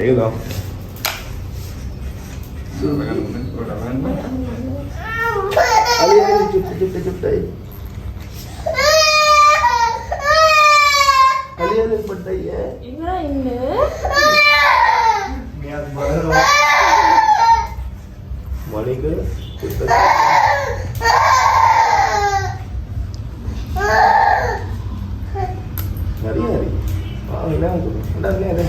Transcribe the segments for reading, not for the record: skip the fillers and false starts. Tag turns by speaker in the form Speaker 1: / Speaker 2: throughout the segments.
Speaker 1: Ayo dong. Ali cup dai. Ali padai ya.
Speaker 2: Inna inna.
Speaker 1: Niat baru. Mari ke. Hari. Oh, hilang tu. Dah ni ada.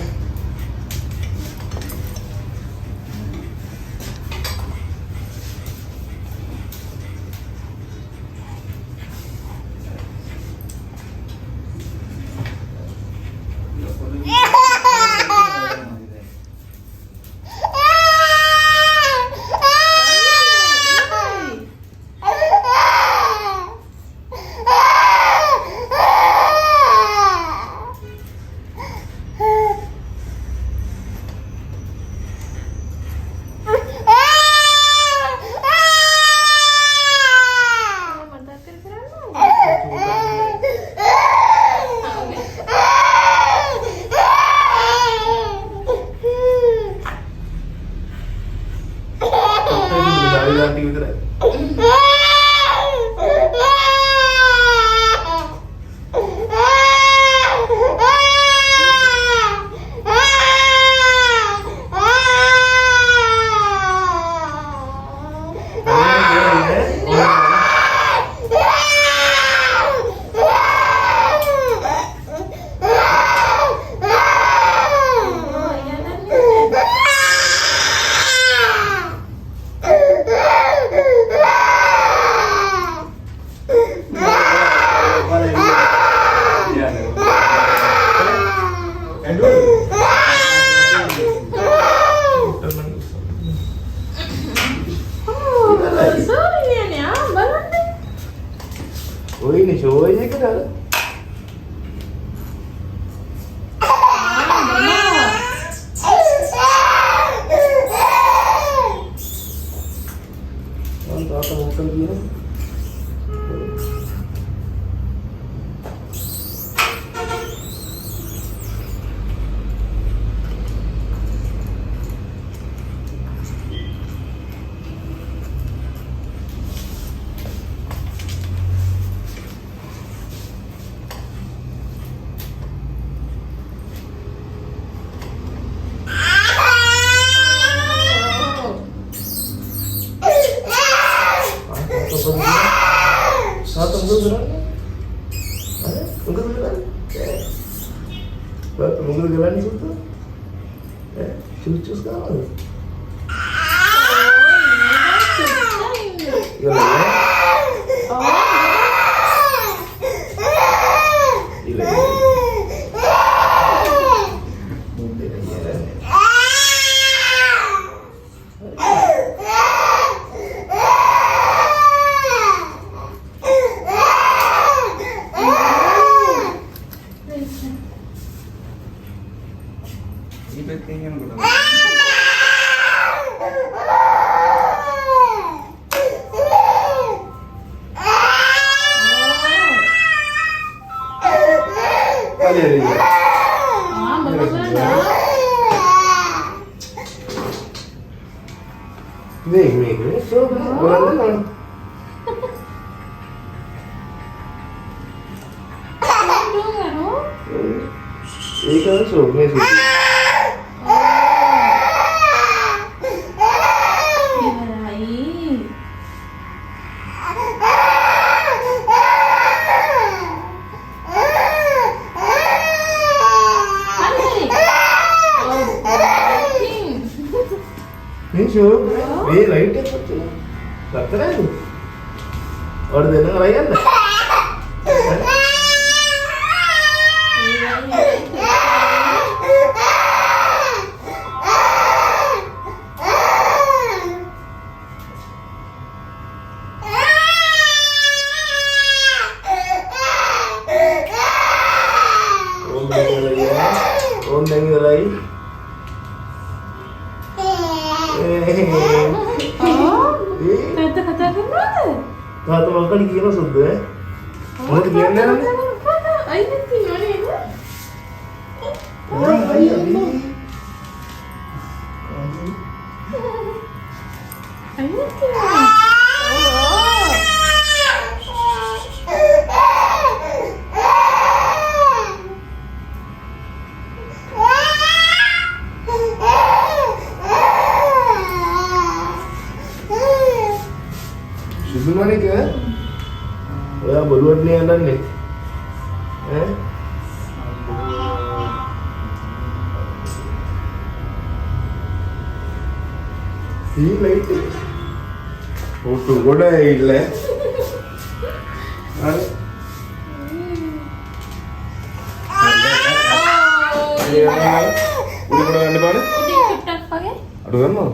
Speaker 1: Oh ini show aja kan ada. Mantap atau bukan gini? Satu minggu berapa? Ada? Minggu berapa? Berapa minggu berapa itu? Cucu sekali. Gila ya? Gila ya? Nih, so boleh. Ini kan sungai sih. Ini show, ini light ya betul. Keren. Order dengan layan dah. Om dengan lain.
Speaker 2: Kata-kata kenapa?
Speaker 1: Kata makan gila sudah. Mau gimana?
Speaker 2: Ayo nanti mana?
Speaker 1: Ayo.
Speaker 2: Ayo.
Speaker 1: Sebenarnya ke? Ya, baru ni ada ni. ഈ light ഒട്ടും കൂടെ ഇല്ലേ అడుగమ్మా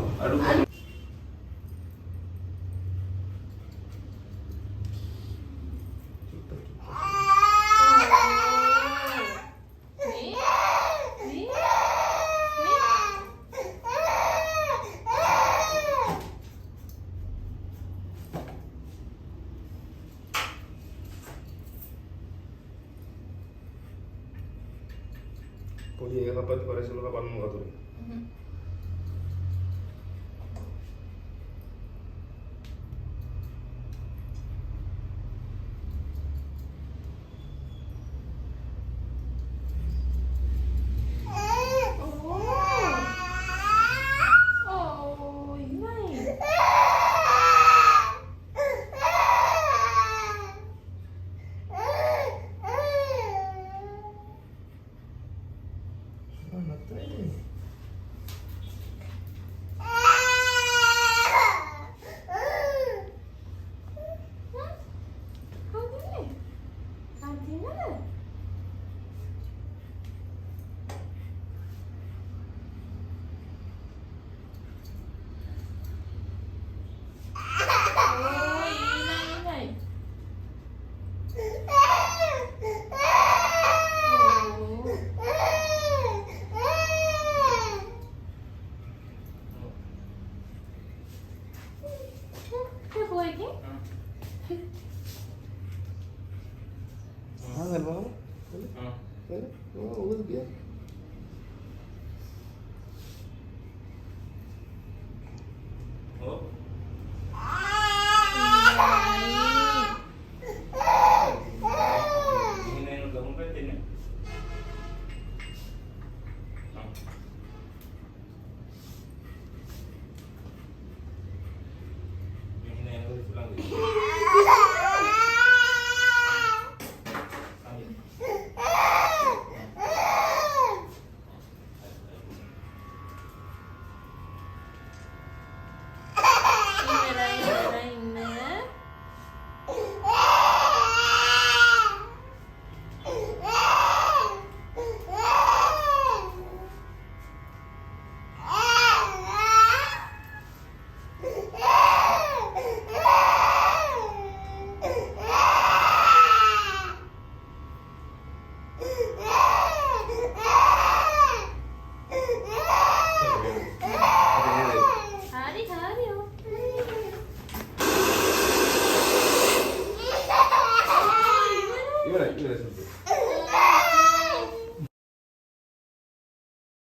Speaker 1: Pokoknya kapan pada sebelum kapan mau atur.